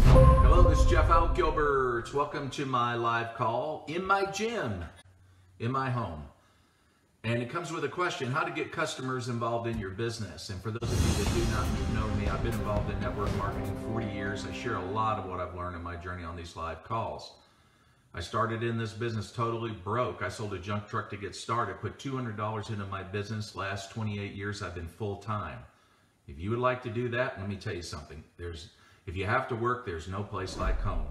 Hello, this is Jeff Al Gilbert. Welcome to my live call in my gym, in my home. And it comes with a question: how to get customers involved in your business. And for those of you that do not know me, I've been involved in network marketing 40 years. I share a lot of what I've learned in my journey on these live calls. I started in this business totally broke. I sold a junk truck to get started, put $200 into my business. Last 28 years, I've been full-time. If you would like to do that, let me tell you something. If you have to work, there's no place like home.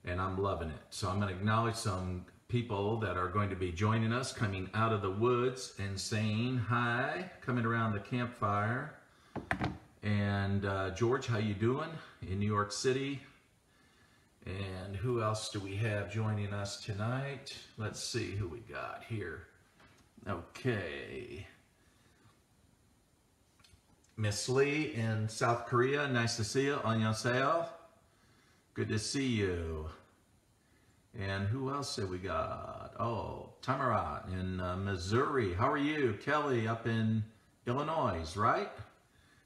And I'm loving it. So I'm going to acknowledge some people that are going to be joining us, coming out of the woods and saying hi, coming around the campfire. And George, how you doing in New York City? And who else do we have joining us tonight? Let's see who we got here. Okay. Miss Lee in South Korea, nice to see you. Annyeonghaseyo. Good to see you. And who else have we got? Oh, Tamara in Missouri. How are you? Kelly up in Illinois, right?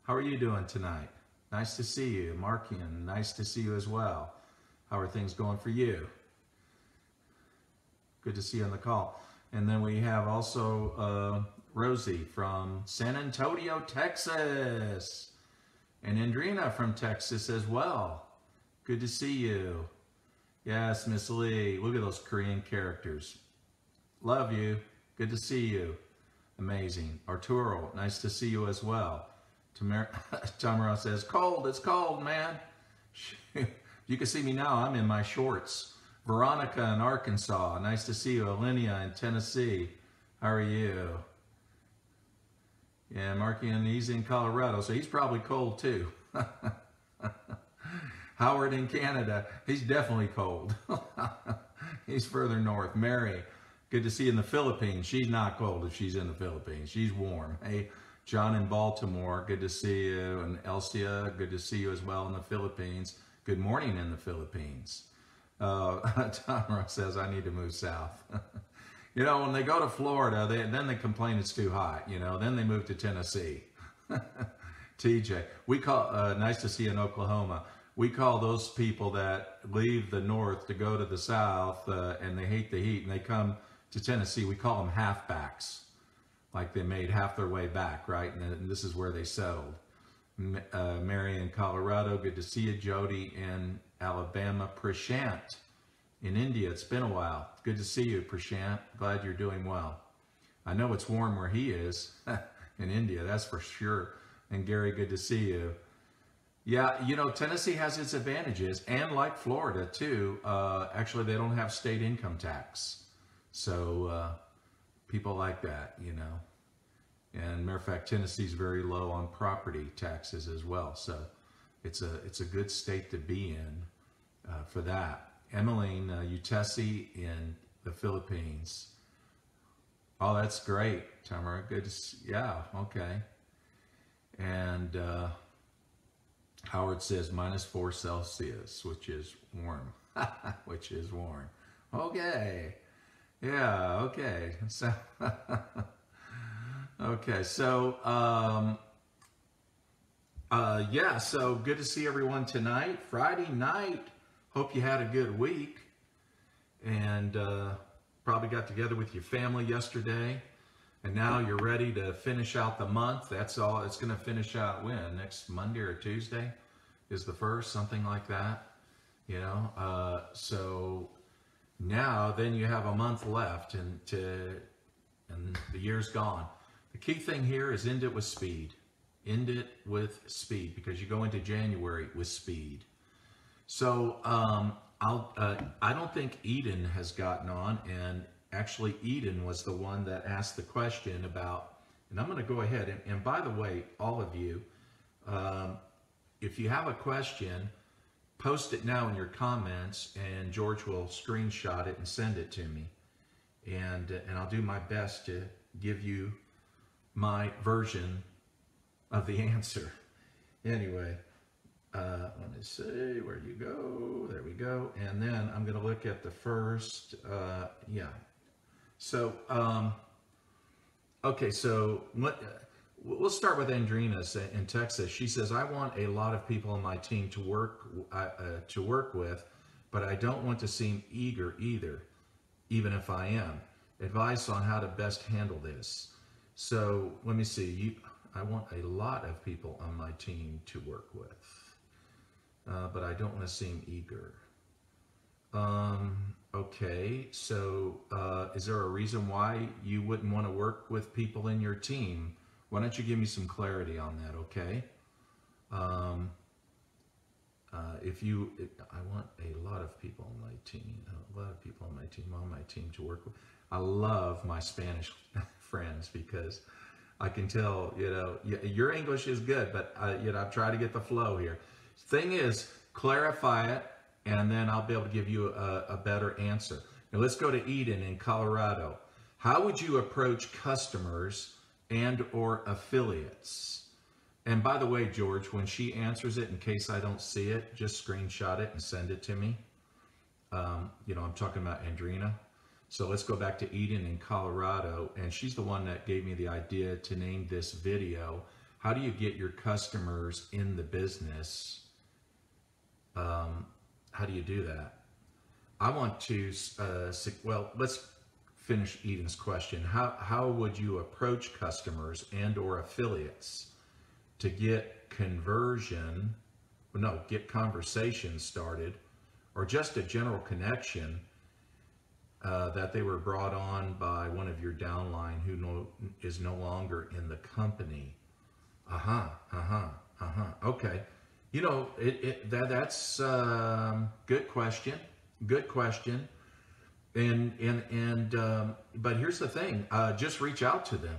How are you doing tonight? Nice to see you. Markian, nice to see you as well. How are things going for you? Good to see you on the call. And then we have also Rosie from San Antonio, Texas. And Andrina from Texas as well. Good to see you. Yes, Miss Lee. Look at those Korean characters. Love you. Good to see you. Amazing. Arturo, nice to see you as well. Tamara says, cold. It's cold, man. You can see me now. I'm in my shorts. Veronica in Arkansas. Nice to see you. Alinea in Tennessee. How are you? Yeah, Marky, and he's in Colorado, so he's probably cold too. Howard in Canada, he's definitely cold. He's further north. Mary, good to see you in the Philippines. She's not cold if she's in the Philippines. She's warm. Hey, John in Baltimore, good to see you. And Elsia, good to see you as well in the Philippines. Good morning in the Philippines. Tamara says, I need to move south. You know, when they go to Florida, then they complain it's too hot. You know, then they move to Tennessee. TJ, we call, nice to see you in Oklahoma. We call those people that leave the north to go to the south and they hate the heat and they come to Tennessee, we call them halfbacks. Like they made half their way back, right? And this is where they settled. Mary in Colorado, good to see you. Jody in Alabama. Prashant in India, it's been a while. Good to see you, Prashant. Glad you're doing well. I know it's warm where he is in India, that's for sure. And Gary, good to see you. Yeah, you know, Tennessee has its advantages, and like Florida too, actually they don't have state income tax. So people like that, you know. And matter of fact, Tennessee's very low on property taxes as well. So it's a good state to be in for that. Emmeline Utesi in the Philippines. Oh, that's great, Tamara. Good to see. Yeah, okay. And Howard says -4 Celsius, which is warm. Which is warm. Okay. Yeah, okay. So, okay, so, yeah, so good to see everyone tonight. Friday night. Hope you had a good week and probably got together with your family yesterday. And now you're ready to finish out the month. That's all. It's going to finish out when? Next Monday or Tuesday is the first, something like that. You know, so now then you have a month left and the year's gone. The key thing here is end it with speed. End it with speed because you go into January with speed. So I don't think Eden has gotten on, and actually Eden was the one that asked the question about, and I'm going to go ahead and by the way, all of you, if you have a question, post it now in your comments, and George will screenshot it and send it to me, and I'll do my best to give you my version of the answer. Anyway. Let me see, where you go? There we go. And then I'm going to look at the first, yeah. So, okay, so we'll start with Andrina in Texas. She says, I want a lot of people on my team to work with, but I don't want to seem eager either, even if I am. Advice on how to best handle this. So let me see. I want a lot of people on my team to work with. But I don't want to seem eager. Okay, so is there a reason why you wouldn't want to work with people in your team? Why don't you give me some clarity on that, okay? I want a lot of people on my team, to work with. I love my Spanish friends because I can tell, you know, your English is good, but you know, I'm trying to get the flow here. Thing is, clarify it, and then I'll be able to give you a better answer. Now let's go to Eden in Colorado. How would you approach customers and or affiliates? And by the way, George, when she answers it, in case I don't see it, just screenshot it and send it to me. You know, I'm talking about Andrina. So let's go back to Eden in Colorado, and she's the one that gave me the idea to name this video, how do you get your customers in the business? How do you do that? I want to, well, let's finish Eden's question. How would you approach customers and or affiliates to get conversion, get conversation started, or just a general connection that they were brought on by one of your downline who is no longer in the company? Okay. You know, that's good question. Good question. But here's the thing, just reach out to them,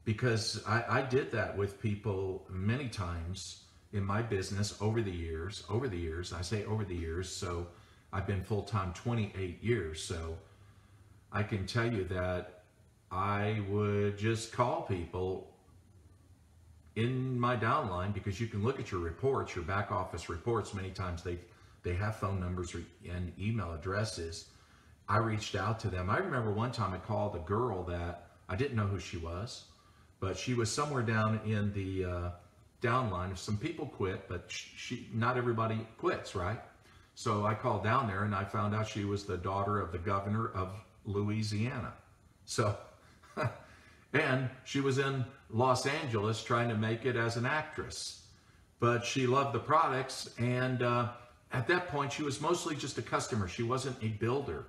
because I did that with people many times in my business over the years. I say over the years, so I've been full-time 28 years. So I can tell you that I would just call people in my downline, because you can look at your reports, your back office reports. Many times they have phone numbers and email addresses. I reached out to them. I remember one time I called a girl that I didn't know who she was, but she was somewhere down in the downline. Some people quit, but not everybody quits, right? So I called down there and I found out she was the daughter of the governor of Louisiana. So, and she was in Los Angeles trying to make it as an actress, but she loved the products. And at that point, she was mostly just a customer. She wasn't a builder.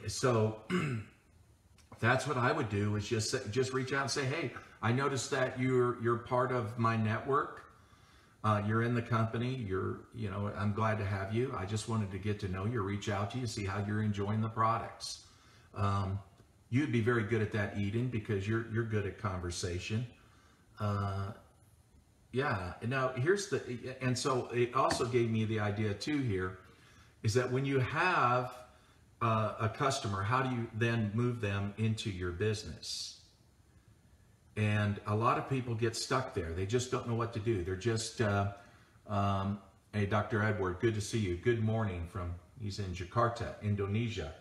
So that's what I would do, is just reach out and say, hey, I noticed that you're part of my network. You're in the company. I'm glad to have you. I just wanted to get to know you, reach out to you, see how you're enjoying the products. You'd be very good at that, Eden, because you're good at conversation. Yeah. Now and so it also gave me the idea too here, is that when you have a customer, how do you then move them into your business? And a lot of people get stuck there. They just don't know what to do. They're just, hey, Dr. Edward, good to see you. Good morning he's in Jakarta, Indonesia.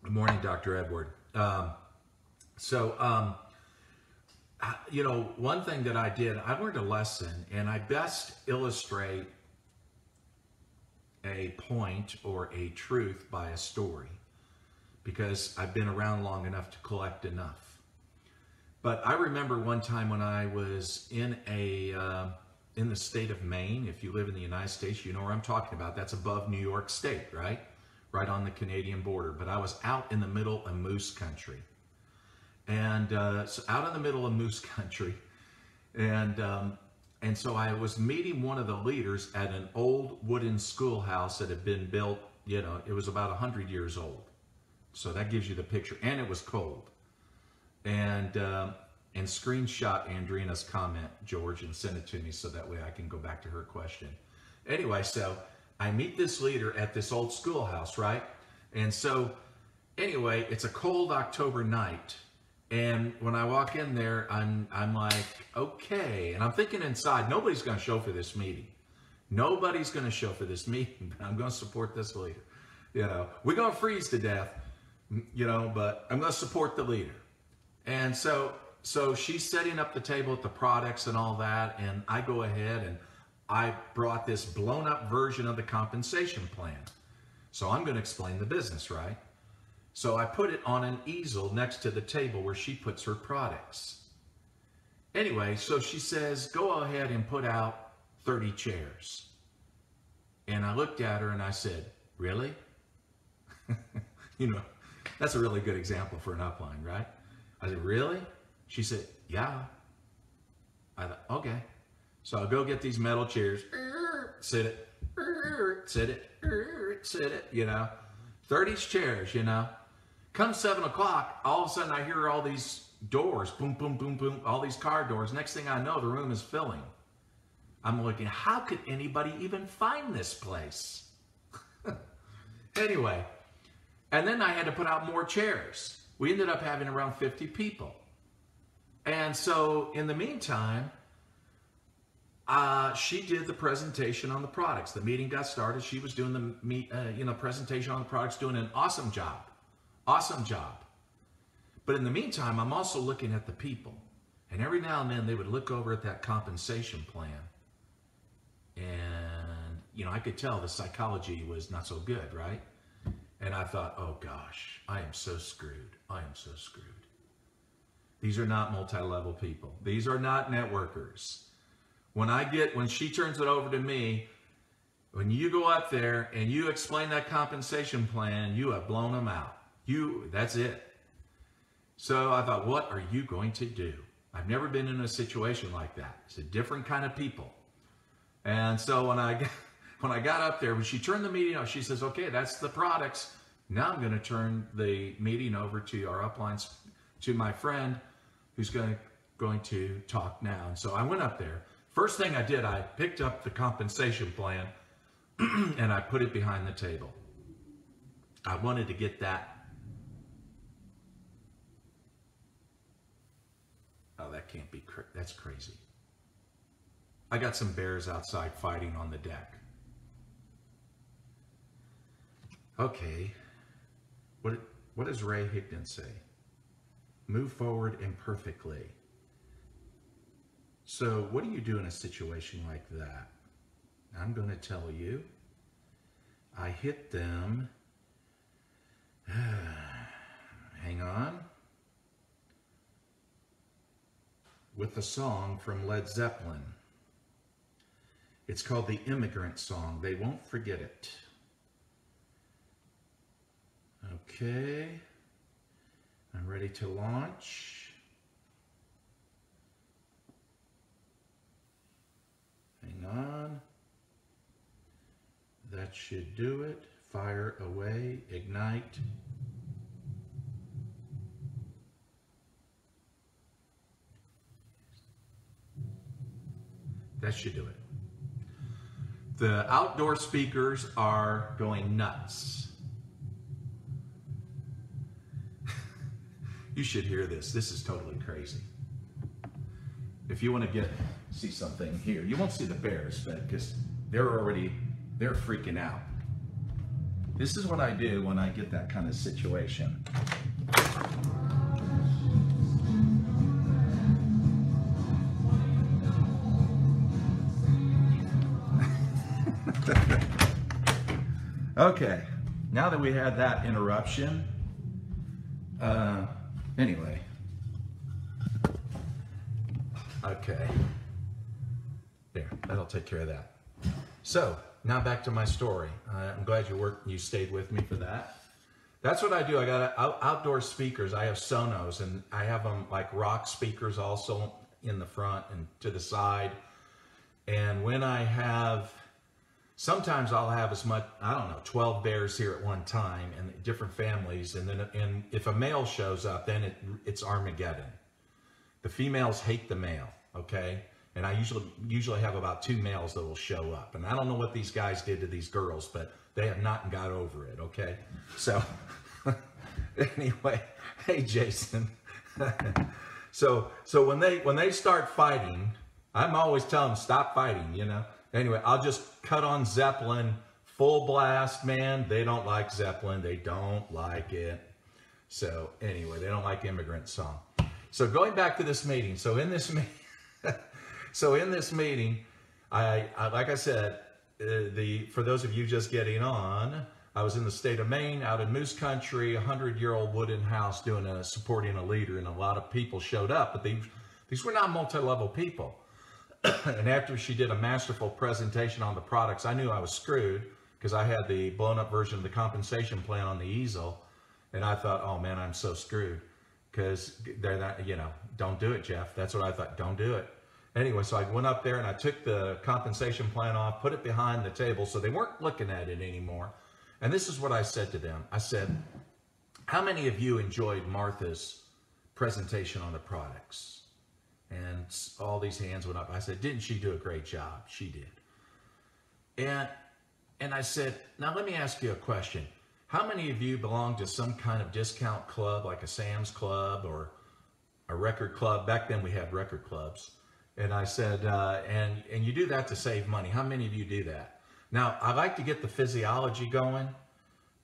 Good morning, Dr. Edward. You know, one thing that I did, I learned a lesson, and I best illustrate a point or a truth by a story because I've been around long enough to collect enough. But I remember one time when I was in the state of Maine. If you live in the United States, you know where I'm talking about. That's above New York State, right? Right on the Canadian border. But I was out in the middle of moose country. And so out in the middle of moose country. And so I was meeting one of the leaders at an old wooden schoolhouse that had been built, you know, it was about 100 years old. So that gives you the picture. And it was cold. And screenshot Andrina's comment, George, and send it to me so that way I can go back to her question. Anyway, so I meet this leader at this old schoolhouse, right? And so anyway, it's a cold October night. And when I walk in there, I'm like, okay. And I'm thinking inside, nobody's going to show for this meeting. Nobody's going to show for this meeting, but I'm going to support this leader. You know, we're going to freeze to death, you know, but I'm going to support the leader. And so she's setting up the table at the products and all that. And I go ahead and I brought this blown up version of the compensation plan. So I'm going to explain the business, right? So I put it on an easel next to the table where she puts her products. Anyway, so she says, go ahead and put out 30 chairs. And I looked at her and I said, really? You know, that's a really good example for an upline, right? I said, really? She said, yeah. I thought, okay. So I'll go get these metal chairs, sit it, you know, 30 chairs, you know. Come 7 o'clock, all of a sudden I hear all these doors, boom, boom, boom, boom, all these car doors. Next thing I know, the room is filling. I'm looking, how could anybody even find this place? Anyway, and then I had to put out more chairs. We ended up having around 50 people. And so in the meantime, she did the presentation on the products. The meeting got started. She was doing the presentation on the products, doing an awesome job. Awesome job. But in the meantime, I'm also looking at the people. And every now and then they would look over at that compensation plan. And, you know, I could tell the psychology was not so good, right? And I thought, oh gosh, I am so screwed. I am so screwed. These are not multi-level people. These are not networkers. When she turns it over to me, when you go up there and you explain that compensation plan, you have blown them out. That's it. So I thought, what are you going to do? I've never been in a situation like that. It's a different kind of people. And so when I got up there, when she turned the meeting off, she says, okay, that's the products. Now I'm going to turn the meeting over to our uplines, to my friend who's going to talk now. And so I went up there. First thing I did, I picked up the compensation plan and I put it behind the table. I wanted to get that. Oh, that can't be, that's crazy. I got some bears outside fighting on the deck. Okay, what does Ray Higdon say? Move forward imperfectly. So what do you do in a situation like that? I'm going to tell you. I hit them. Hang on. With a song from Led Zeppelin. It's called The Immigrant Song. They won't forget it. Okay. I'm ready to launch. Hang on. That should do it. Fire away. Ignite. That should do it. The outdoor speakers are going nuts. You should hear this. This is totally crazy. If you want to see something here, you won't see the bears, but because they're freaking out. this is what I do when I get that kind of situation. Okay, now that we had that interruption, anyway. Okay, there, that'll take care of that. So, now back to my story. I'm glad you stayed with me for that. That's what I do. I got outdoor speakers. I have Sonos, and I have them like rock speakers also in the front and to the side. And when I have, sometimes I'll have as much, I don't know, 12 bears here at one time, and different families. And then, if a male shows up, then it's Armageddon. The females hate the male, okay? And I usually have about 2 males that will show up. And I don't know what these guys did to these girls, but they have not got over it, okay? So, anyway, hey, Jason. So when they start fighting, I'm always telling them, stop fighting, you know? Anyway, I'll just cut on Zeppelin, full blast, man. They don't like Zeppelin. They don't like it. So, anyway, they don't like Immigrant Song. So, going back to this meeting. So, in this meeting, I like I said, for those of you just getting on, I was in the state of Maine, out in Moose Country, 100-year-old wooden house supporting a leader, and a lot of people showed up, but these were not multi-level people. And after she did a masterful presentation on the products, I knew I was screwed because I had the blown-up version of the compensation plan on the easel, and I thought, oh man, I'm so screwed because they're not, you know, don't do it, Jeff. That's what I thought. Don't do it. Anyway, so I went up there and I took the compensation plan off, put it behind the table so they weren't looking at it anymore. And this is what I said to them. I said, how many of you enjoyed Martha's presentation on the products? And all these hands went up. I said, didn't she do a great job? She did. And I said, now let me ask you a question. How many of you belong to some kind of discount club, like a Sam's Club or a record club? Back then we had record clubs. And I said, and you do that to save money. How many of you do that? Now, I like to get the physiology going,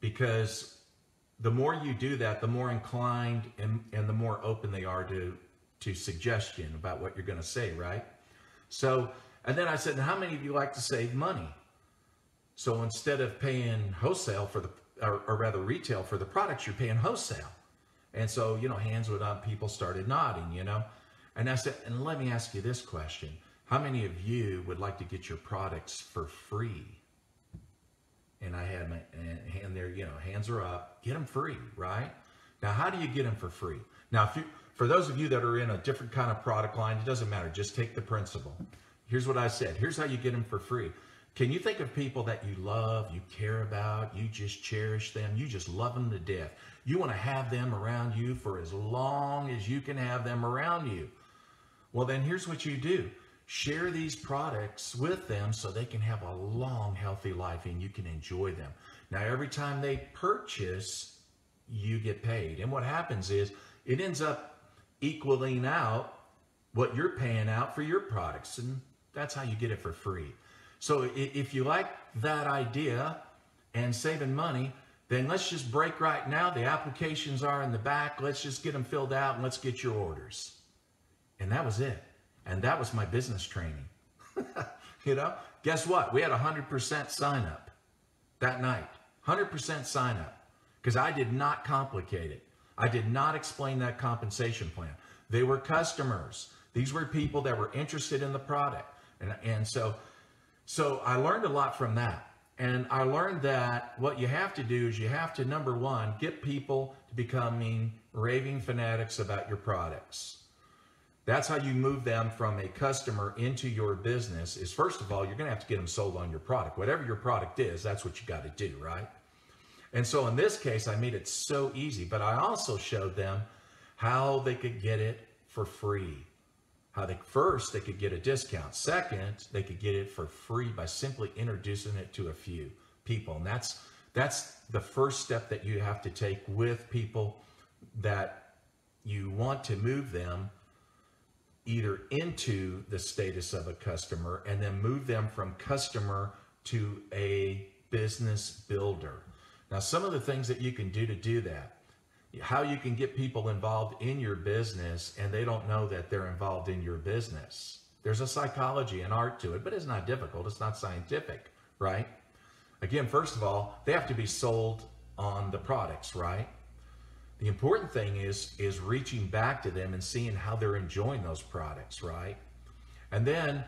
because the more you do that, the more inclined and the more open they are to suggestion about what you're going to say, right? So, and then I said, how many of you like to save money? So instead of paying wholesale for or rather retail for the products, you're paying wholesale. And so, you know, hands went up, people started nodding, you know. And I said, and let me ask you this question. How many of you would like to get your products for free? And I had my hand there, you know, hands are up, get them free, right? Now, how do you get them for free? Now, for those of you that are in a different kind of product line, it doesn't matter, just take the principle. Here's what I said, here's how you get them for free. Can you think of people that you love, you care about, you just cherish them, you just love them to death. You want to have them around you for as long as you can have them around you. Well, then here's what you do. Share these products with them so they can have a long, healthy life and you can enjoy them. Now, every time they purchase, you get paid. And what happens is it ends up equaling out what you're paying out for your products. And that's how you get it for free. So if you like that idea and saving money, then let's just break right now. The applications are in the back. Let's just get them filled out and let's get your orders. And that was it. And that was my business training. You know, guess what? We had 100% sign up that night. 100% sign up. Because I did not complicate it. I did not explain that compensation plan. They were customers. These were people that were interested in the product. And so I learned a lot from that. And I learned that what you have to do is you have to, number one, get people to becoming raving fanatics about your products. That's how you move them from a customer into your business. Is first of all, you're going to have to get them sold on your product. Whatever your product is, that's what you got to do, right? And so in this case, I made it so easy, but I also showed them how they could get it for free. How first they could get a discount. Second, they could get it for free by simply introducing it to a few people. And that's the first step that you have to take with people that you want to move them either into the status of a customer and then move them from customer to a business builder. Now, some of the things that you can do that, how you can get people involved in your business and they don't know that they're involved in your business. There's a psychology and art to it, but it's not difficult. It's not scientific, right? Again, first of all, they have to be sold on the products, right? The important thing is reaching back to them and seeing how they're enjoying those products, right? And then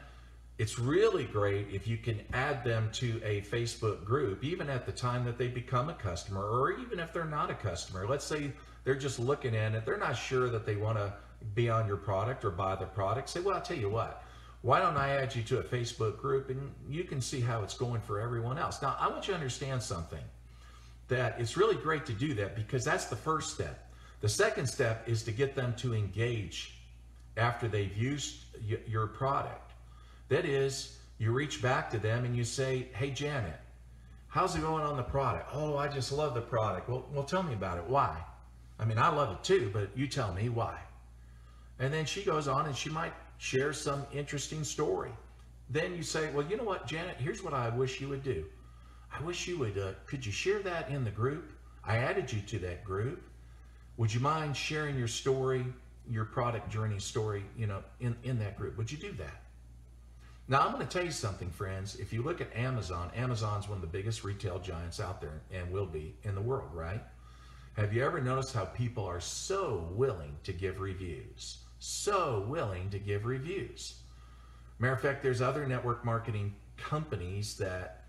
it's really great if you can add them to a Facebook group, even at the time that they become a customer, or even if they're not a customer. Let's say they're just looking at it, they're not sure that they want to be on your product or buy the product. Say, well, I'll tell you what, why don't I add you to a Facebook group and you can see how it's going for everyone else. Now, I want you to understand something, that it's really great to do that because that's the first step. The second step is to get them to engage after they've used your product. That is, you reach back to them and you say, hey, Janet, how's it going on the product? Oh, I just love the product. Well, tell me about it. Why? I mean, I love it too, but you tell me why. And then she goes on and she might share some interesting story. Then you say, well, you know what, Janet, here's what I wish you would do. I wish you would, could you share that in the group? I added you to that group. Would you mind sharing your story, your product journey story, in that group? Would you do that? Now, I'm going to tell you something, friends. If you look at Amazon, Amazon's one of the biggest retail giants out there and will be in the world, right? Have you ever noticed how people are so willing to give reviews? So willing to give reviews. Matter of fact, there's other network marketing companies that,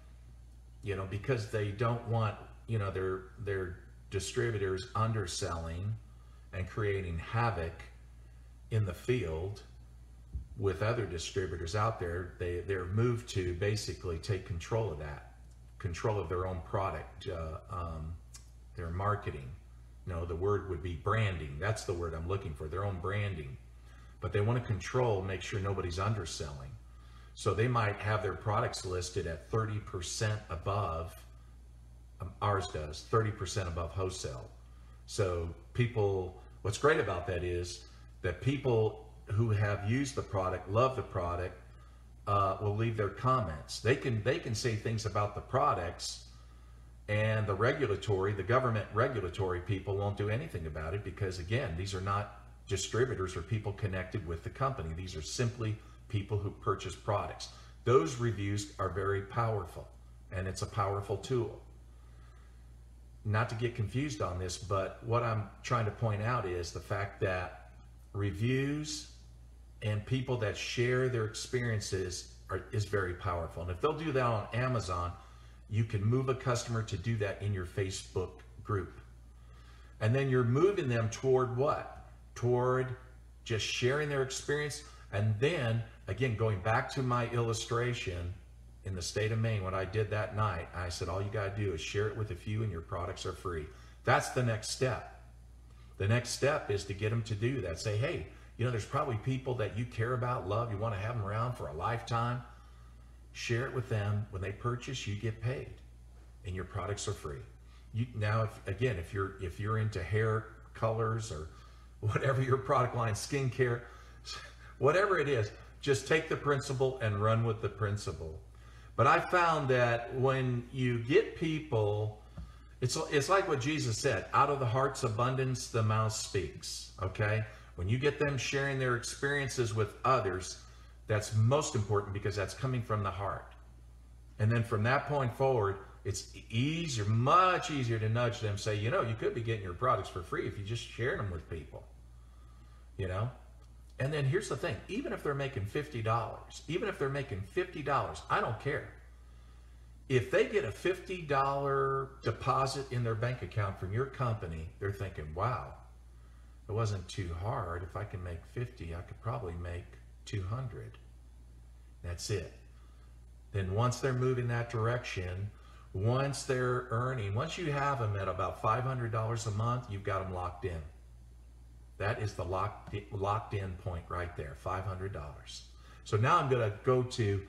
because they don't want, their distributors underselling and creating havoc in the field with other distributors out there, they're moved to basically take control of that, control of their own product, their marketing. The word would be branding. That's the word I'm looking for, their own branding. But they want to control, make sure nobody's underselling. So they might have their products listed at 30% above, ours does, 30% above wholesale. So people, what's great about that is that people who have used the product, love the product, will leave their comments. They can say things about the products, and the government regulatory people won't do anything about it because, again, these are not distributors or people connected with the company. These are simply people who purchase products. Those reviews are very powerful, and it's a powerful tool. Not to get confused on this, but what I'm trying to point out is the fact that reviews and people that share their experiences is very powerful. And if they'll do that on Amazon, you can move a customer to do that in your Facebook group. And then you're moving them toward what? Toward just sharing their experience. And then, again, going back to my illustration in the state of Maine, what I did that night, I said, all you got to do is share it with a few and your products are free. That's the next step. The next step is to get them to do that. Say, hey, there's probably people that you care about, love, you want to have them around for a lifetime. Share it with them. When they purchase, you get paid and your products are free. Now, if you're into hair colors or whatever your product line, skincare, whatever it is, just take the principle and run with the principle. But I found that when you get people, it's like what Jesus said, out of the heart's abundance, the mouth speaks, okay? When you get them sharing their experiences with others, that's most important because that's coming from the heart. And then from that point forward, it's easier, much easier to nudge them, say, you could be getting your products for free if you just share them with people, And then here's the thing, even if they're making $50, I don't care. If they get a $50 deposit in their bank account from your company, they're thinking, wow, it wasn't too hard. If I can make 50, I could probably make 200. That's it. Then once they're moving that direction, once they're earning, once you have them at about $500 a month, you've got them locked in. That is the locked in point right there, $500. So now I'm going to go to,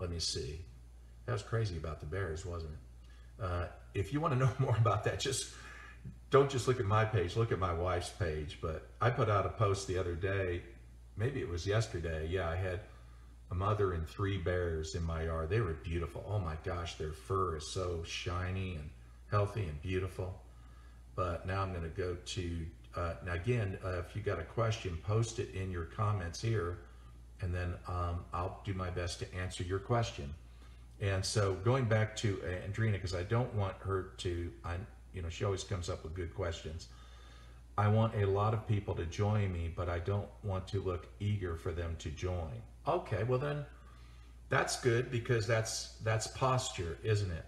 let me see. That was crazy about the Bears, wasn't it? If you want to know more about that, don't just look at my page, look at my wife's page. But I put out a post the other day, maybe it was yesterday. Yeah, I had a mother and 3 bears in my yard. They were beautiful. Oh my gosh, their fur is so shiny and healthy and beautiful. But now I'm going to go to, now again, if you got a question, post it in your comments here, and then I'll do my best to answer your question. And so going back to Andrina, because I don't want her to, she always comes up with good questions. I want a lot of people to join me, but I don't want to look eager for them to join. Okay, well then that's good, because that's posture, isn't it?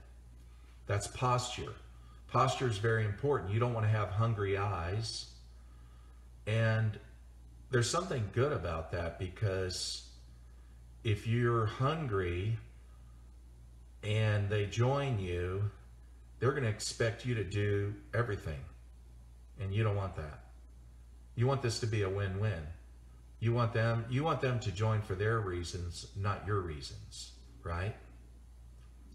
That's posture. Posture is very important. You don't want to have hungry eyes. And there's something good about that, because if you're hungry and they join you, they're going to expect you to do everything. And you don't want that. You want this to be a win-win. You want them to join for their reasons, not your reasons, right?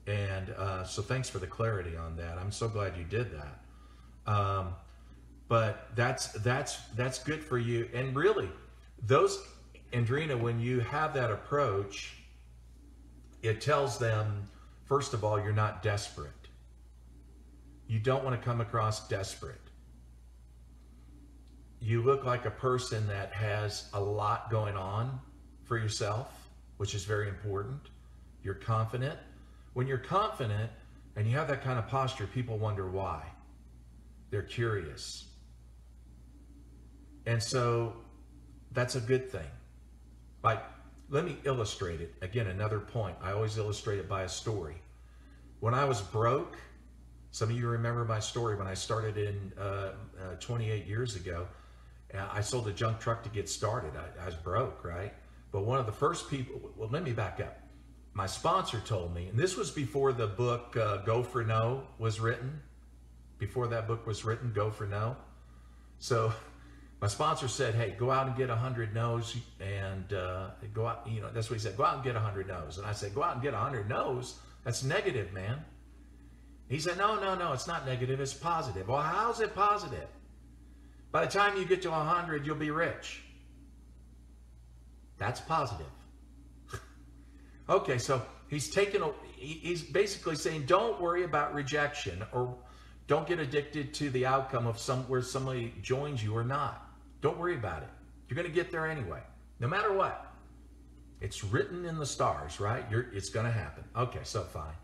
And so thanks for the clarity on that. I'm so glad you did that. But that's good for you. And really, Andrina, when you have that approach, it tells them, first of all, you're not desperate. You don't want to come across desperate. You look like a person that has a lot going on for yourself, which is very important. You're confident. When you're confident and you have that kind of posture, people wonder why. They're curious. And so that's a good thing. Like, let me illustrate it. Again, another point. I always illustrate it by a story. When I was broke, some of you remember my story when I started in 28 years ago. I sold a junk truck to get started. I was broke, right? But one of the first people, well, let me back up. My sponsor told me, and this was before the book Go for No was written. Before that book was written, Go for No. So my sponsor said, hey, go out and get 100 no's and go out, that's what he said, go out and get 100 no's. And I said, go out and get 100 no's? That's negative, man. He said, no, it's not negative, it's positive. Well, how's it positive? By the time you get to 100, you'll be rich. That's positive. Okay, so he's basically saying, don't worry about rejection, or don't get addicted to the outcome of where somebody joins you or not. Don't worry about it. You're going to get there anyway, no matter what. It's written in the stars, right? It's going to happen. Okay, so fine.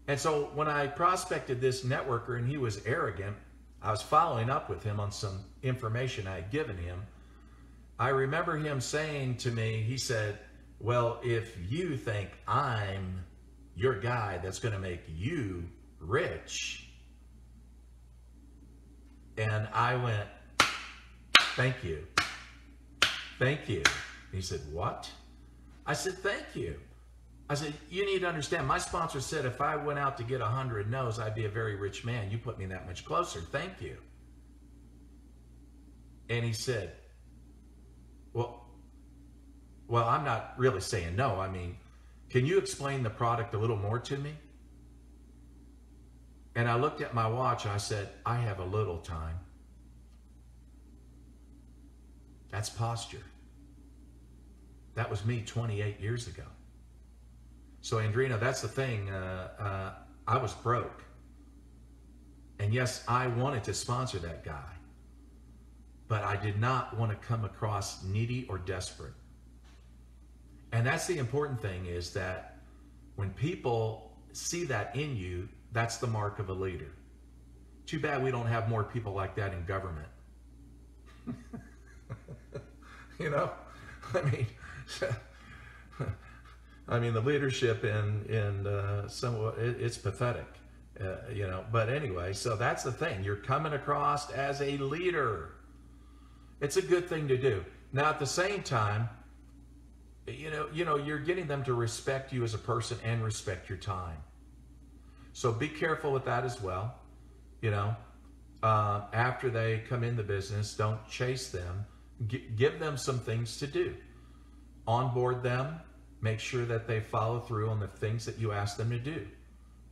And so when I prospected this networker and he was arrogant, I was following up with him on some information I had given him. I remember him saying to me, he said, well, if you think I'm your guy that's going to make you rich. And I went, thank you. Thank you. He said, what? I said, thank you. I said, you need to understand, my sponsor said if I went out to get 100 no's, I'd be a very rich man. You put me that much closer. Thank you. And he said, well, I'm not really saying no. I mean, can you explain the product a little more to me? And I looked at my watch and I said, I have a little time. That's posture. That was me 28 years ago. So Andrina, that's the thing. I was broke. And yes, I wanted to sponsor that guy. But I did not want to come across needy or desperate. And that's the important thing, is that when people see that in you, that's the mark of a leader. Too bad we don't have more people like that in government. I mean, the leadership in it's pathetic, But anyway, so that's the thing. You're coming across as a leader. It's a good thing to do. Now, at the same time, you're getting them to respect you as a person and respect your time. So be careful with that as well. After they come in the business, don't chase them. Give them some things to do. Onboard them. Make sure that they follow through on the things that you ask them to do.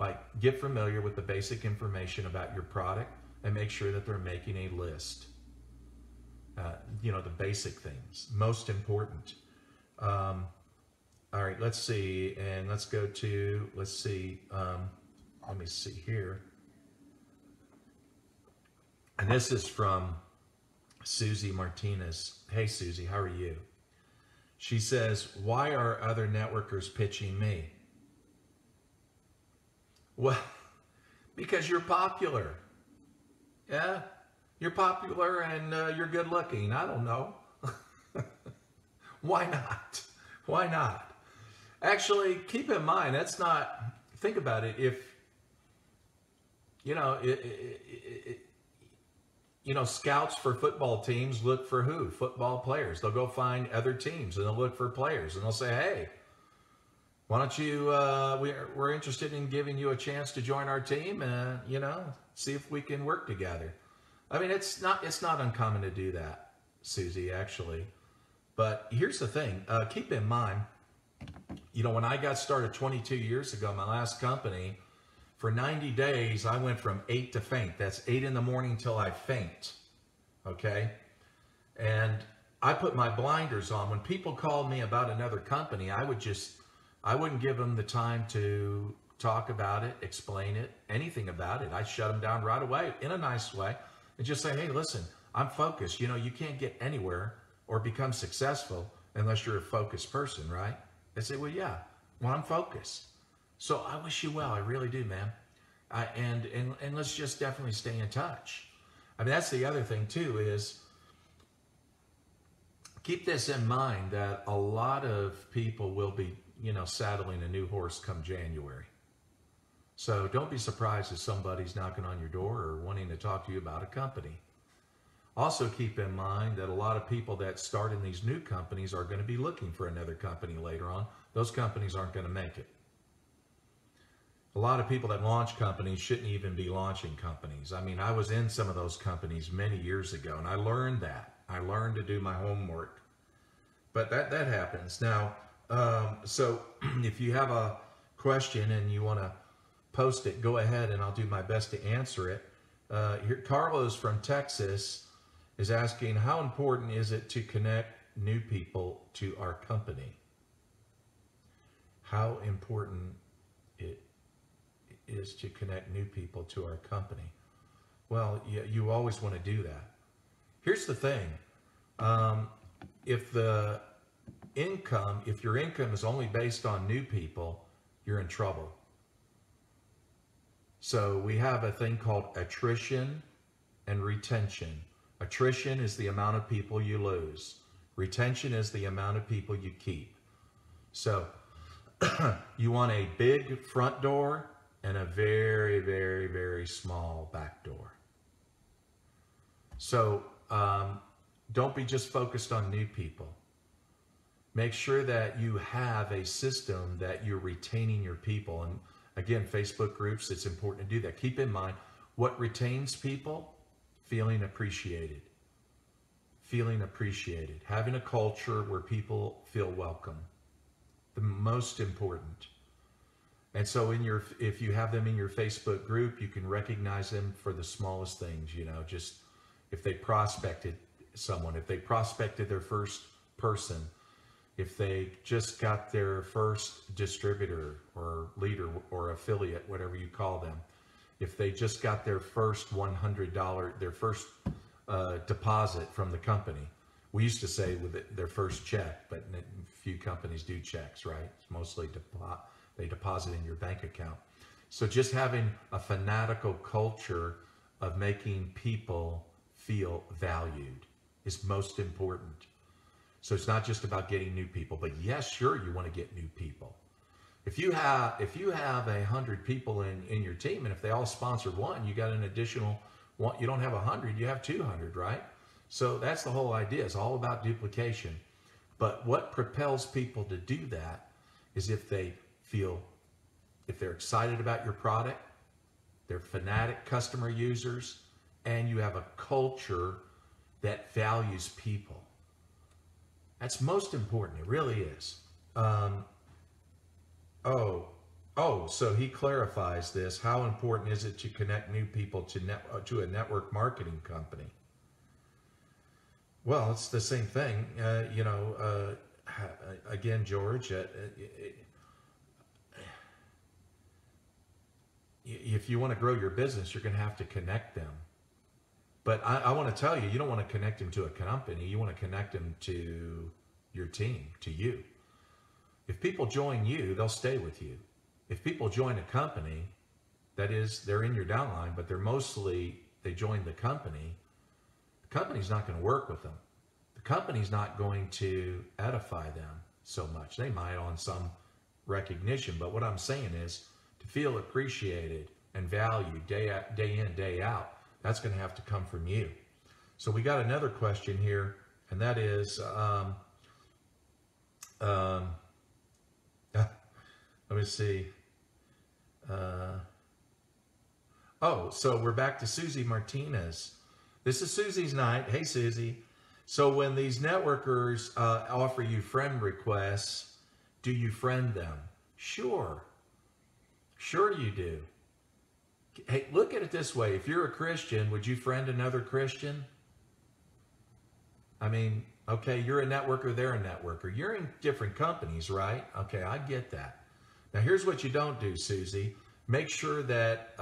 Like, get familiar with the basic information about your product and make sure that they're making a list. The basic things, most important. All right, let's see. And let's go to, let's see. Let me see here. And this is from Susie Martinez. Hey, Susie, how are you? She says, why are other networkers pitching me? Well, because you're popular. Yeah, you're popular and you're good looking. I don't know. Why not? Why not? Actually, keep in mind, that's not, think about it. If, you know, scouts for football teams look for who? Football players. They'll go find other teams and they'll look for players and they'll say, hey, why don't you, we're interested in giving you a chance to join our team and, see if we can work together. I mean, it's not uncommon to do that, Susie, actually. But here's the thing, keep in mind, when I got started 22 years ago, my last company, for 90 days, I went from 8 to faint. That's 8 in the morning till I faint, okay? And I put my blinders on. When people called me about another company, I wouldn't give them the time to talk about it, explain it, anything about it. I shut them down right away in a nice way and just say, hey, listen, I'm focused. You can't get anywhere or become successful unless you're a focused person, right? They say, well, yeah, I'm focused. So I wish you well. I really do, man. And let's just definitely stay in touch. I mean, that's the other thing too, is keep this in mind that a lot of people will be, saddling a new horse come January. So don't be surprised if somebody's knocking on your door or wanting to talk to you about a company. Also keep in mind that a lot of people that start in these new companies are going to be looking for another company later on. Those companies aren't going to make it. A lot of people that launch companies shouldn't even be launching companies. I mean, I was in some of those companies many years ago, and I learned that. I learned to do my homework. But that happens. Now, so if you have a question and you want to post it, go ahead and I'll do my best to answer it. Here, Carlos from Texas is asking, how important is it to connect new people to our company? How important it is to connect new people to our company? Well, you always want to do that. Here's the thing. If your income is only based on new people, you're in trouble. So we have a thing called attrition and retention. Attrition is the amount of people you lose. Retention is the amount of people you keep. So you want a big front door and a very, very, very small back door. So don't be just focused on new people. Make sure that you have a system that you're retaining your people. And again, Facebook groups, it's important to do that. Keep in mind, what retains people? Feeling appreciated. Feeling appreciated. Having a culture where people feel welcome. The most important. And so if you have them in your Facebook group, you can recognize them for the smallest things, just if they prospected someone, if they prospected their first person, if they just got their first distributor or leader or affiliate, whatever you call them, if they just got their first $100, their first deposit from the company. We used to say with their first check, but few companies do checks, right? It's mostly they deposit in your bank account. So just having a fanatical culture of making people feel valued is most important. So it's not just about getting new people, but yes, sure, you want to get new people. If you have 100 people in your team, and if they all sponsor one, you got an additional one. You don't have 100, you have 200, right? So that's the whole idea. It's all about duplication. But what propels people to do that is if they're excited about your product, they're fanatic customer users, and you have a culture that values people. That's most important. It really is. So he clarifies this. How important is it to connect new people to a network marketing company? Well, it's the same thing. again, George, if you want to grow your business, you're going to have to connect them. But I want to tell you, you don't want to connect them to a company. You want to connect them to your team, to you. If people join you, they'll stay with you. If people join a company, that is, they're in your downline, but they join the company's not going to work with them. The company's not going to edify them so much. They might on some recognition, but what I'm saying is to feel appreciated and valued day in, day out, that's going to have to come from you. So we got another question here, and that is, let me see. So we're back to Susie Martinez. This is Susie's night. Hey, Susie. So when these networkers offer you friend requests, do you friend them? Sure. Sure you do. Hey, look at it this way. If you're a Christian, would you friend another Christian? I mean, okay, you're a networker, they're a networker. You're in different companies, right? Okay, I get that. Now, here's what you don't do, Susie. Make sure that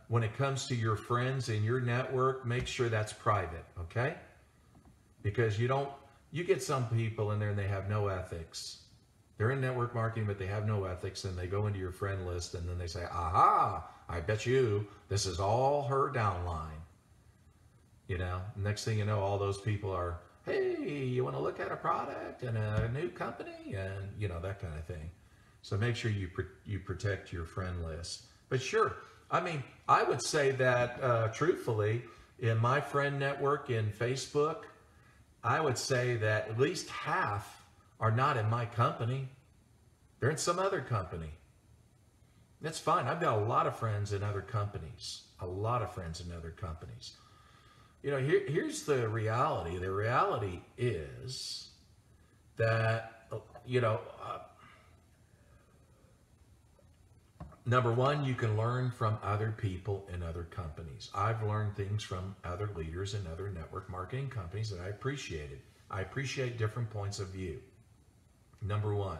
when it comes to your friends in your network, make sure that's private, okay? Because you get some people in there and they have no ethics. They're in network marketing, but they have no ethics, and they go into your friend list, and then they say, aha, I bet you this is all her downline. You know, next thing you know, all those people are, hey, you want to look at a product and a new company, and, you know, that kind of thing. So make sure you protect your friend list. But sure, I mean, I would say that truthfully, in my friend network in Facebook, I would say that at least half are not in my company. They're in some other company. That's fine. I've got a lot of friends in other companies. A lot of friends in other companies. You know, here's the reality. The reality is that, you know, number one, you can learn from other people in other companies. I've learned things from other leaders in other network marketing companies that I appreciated. I appreciate different points of view. Number one.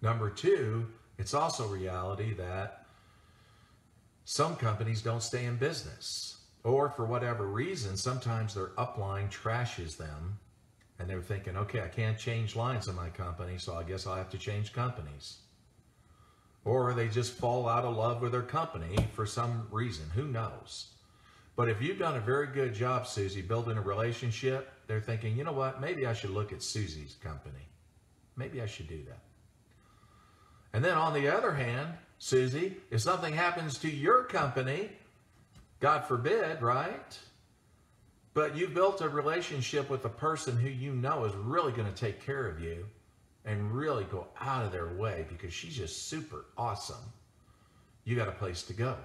Number two, it's also reality that some companies don't stay in business. Or for whatever reason, sometimes their upline trashes them and they're thinking, okay, I can't change lines in my company, so I guess I'll have to change companies. Or they just fall out of love with their company for some reason. Who knows? But if you've done a very good job, Susie, building a relationship, they're thinking, you know what, maybe I should look at Susie's company. Maybe I should do that. And then on the other hand, Susie, if something happens to your company, God forbid, right? But you built a relationship with a person who you know is really going to take care of you and really go out of their way because she's just super awesome. You got a place to go.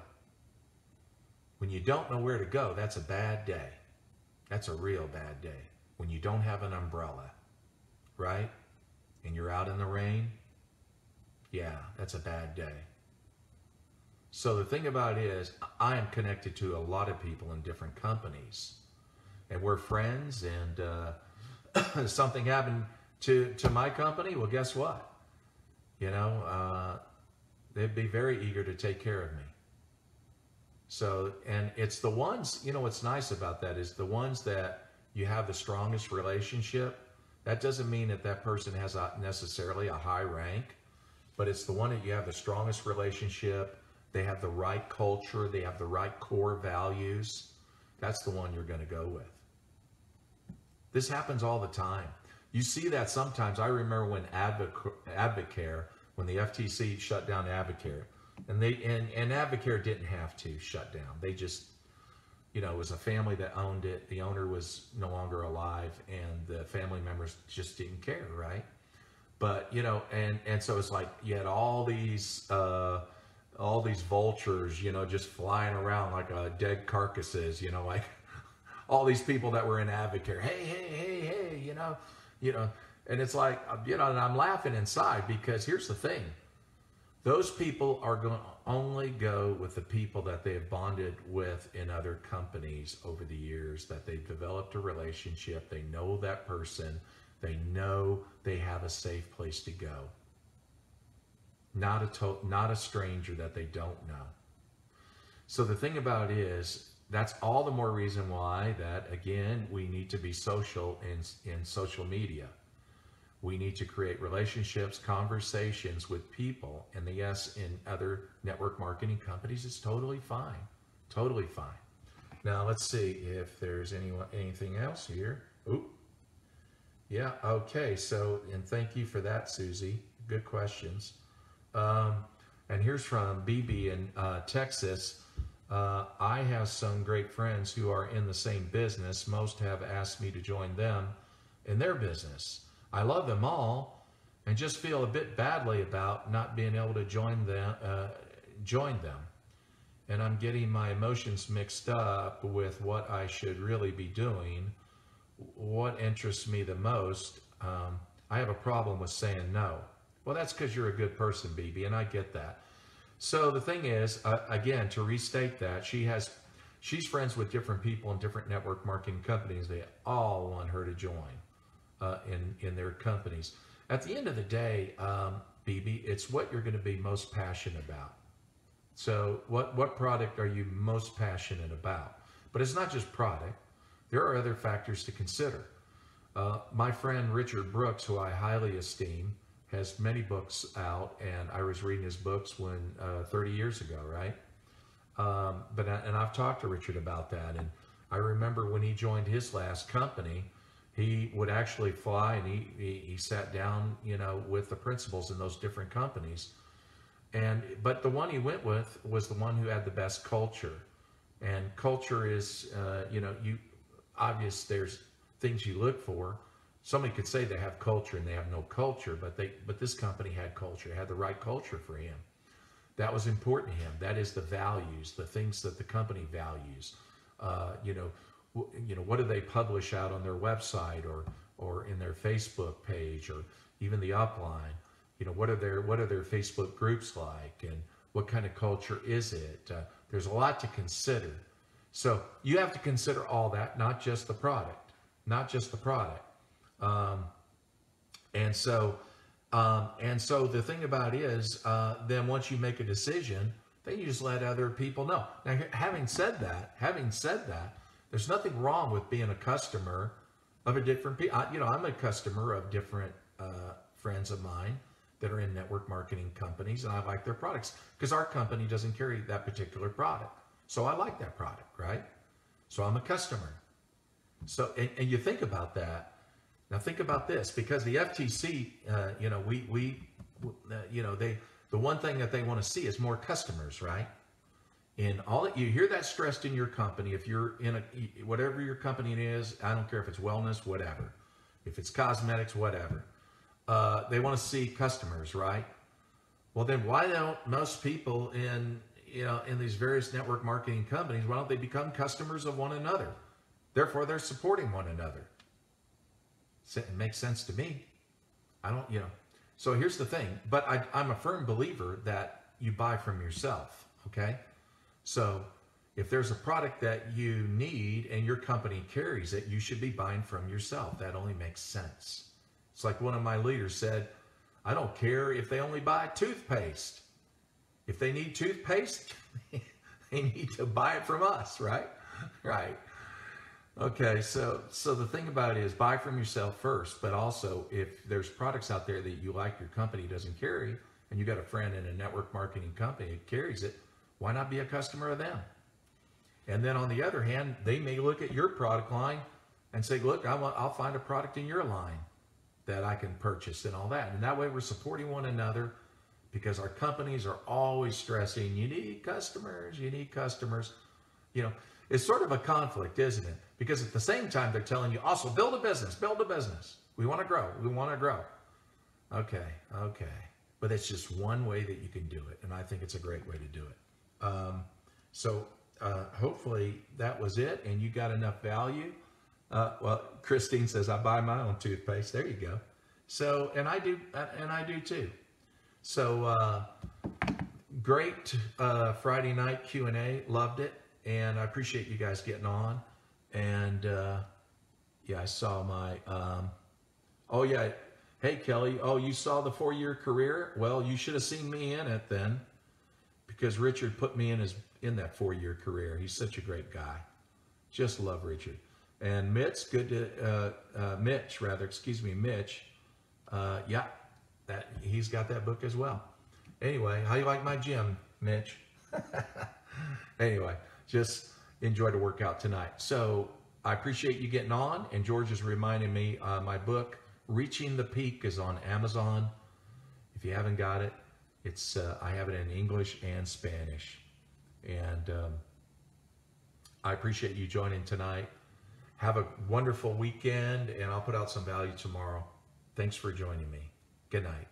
When you don't know where to go, that's a bad day. That's a real bad day. When you don't have an umbrella, right? And you're out in the rain, yeah, that's a bad day. So the thing about it is, I am connected to a lot of people in different companies, and we're friends, and something happened to my company, well, guess what? You know, they'd be very eager to take care of me. So, and it's the ones, you know, what's nice about that is the ones that you have the strongest relationship. That doesn't mean that that person has necessarily a high rank, but it's the one that you have the strongest relationship. They have the right culture. They have the right core values. That's the one you're going to go with. This happens all the time. You see that sometimes. I remember when Advocare, when the FTC shut down Advocare, and Advocare didn't have to shut down. They just, you know, it was a family that owned it. The owner was no longer alive, and the family members just didn't care, right? But, you know, and so it's like you had all these vultures, you know, just flying around like dead carcasses, you know, like all these people that were in Advocare. Hey, you know, and it's like, you know, and I'm laughing inside because here's the thing. Those people are going to only go with the people that they have bonded with in other companies over the years, that they've developed a relationship. They know that person. They know they have a safe place to go. Not a stranger that they don't know. So the thing about it is, that's all the more reason why that, again, we need to be social in social media. We need to create relationships, conversations with people. And yes, in other network marketing companies, it's totally fine. Totally fine. Now, let's see if there's anything else here. Oop. Yeah, okay. So, and thank you for that, Susie. Good questions. And here's from BB in Texas. I have some great friends who are in the same business. Most have asked me to join them in their business. I love them all and just feel a bit badly about not being able to join them. And I'm getting my emotions mixed up with what I should really be doing. What interests me the most? I have a problem with saying no. Well, that's because you're a good person, BB, and I get that. So the thing is, again, to restate that, she's friends with different people in different network marketing companies. They all want her to join in their companies. At the end of the day, BB, it's what you're going to be most passionate about. So what product are you most passionate about? But it's not just product. There are other factors to consider. My friend Richard Brooks, who I highly esteem, has many books out, and I was reading his books when 30 years ago, right? And I've talked to Richard about that, and I remember when he joined his last company, he would actually fly, and he sat down, with the principals in those different companies, but the one he went with was the one who had the best culture, and culture is, there's things you look for. Somebody could say they have culture and they have no culture, but this company had culture. It had the right culture for him. That was important to him. That is the values, the things that the company values. What do they publish out on their website or in their Facebook page or even the upline? What are their Facebook groups like, and what kind of culture is it? There's a lot to consider. So you have to consider all that, not just the product. And so the thing about it is, then once you make a decision, then you just let other people know. Now, having said that, there's nothing wrong with being a customer of a different people. I'm a customer of different friends of mine that are in network marketing companies, and I like their products because our company doesn't carry that particular product. So I like that product, right? So I'm a customer. So, and you think about that. Now think about this, because the FTC, the one thing that they want to see is more customers, right? And you hear that stressed in your company. If you're in whatever your company is, I don't care if it's wellness, whatever, if it's cosmetics, whatever, they want to see customers, right? Well, then why don't most people in these various network marketing companies, why don't they become customers of one another? Therefore, they're supporting one another. It makes sense to me. So here's the thing, but I'm a firm believer that you buy from yourself, okay? So if there's a product that you need and your company carries it, you should be buying from yourself. That only makes sense. It's like one of my leaders said, I don't care if they only buy toothpaste. If they need toothpaste, they need to buy it from us, right? Right. Okay, so the thing about it is buy from yourself first, but also if there's products out there that you like your company doesn't carry, and you got a friend in a network marketing company that carries it, why not be a customer of them? And then on the other hand, they may look at your product line and say, look, I'll find a product in your line that I can purchase and all that. And that way we're supporting one another, because our companies are always stressing, you need customers. It's sort of a conflict, isn't it? Because at the same time, they're telling you also build a business. We want to grow. Okay. But it's just one way that you can do it. And I think it's a great way to do it. Hopefully that was it. And you got enough value. Well, Christine says, I buy my own toothpaste. There you go. So, and I do too. So, great Friday night Q&A. Loved it. And I appreciate you guys getting on. And I saw Oh yeah. Hey Kelly, oh, you saw the 4-year career? Well, you should have seen me in it then, because Richard put me in that 4-year career. He's such a great guy. Just love Richard. And Mitch, Mitch. Yeah, he's got that book as well. Anyway, how you like my gym, Mitch? Anyway, just enjoy the workout tonight. So I appreciate you getting on. And George is reminding me, my book, Reaching the Peak, is on Amazon. If you haven't got it, it's I have it in English and Spanish. And I appreciate you joining tonight. Have a wonderful weekend, and I'll put out some value tomorrow. Thanks for joining me. Good night.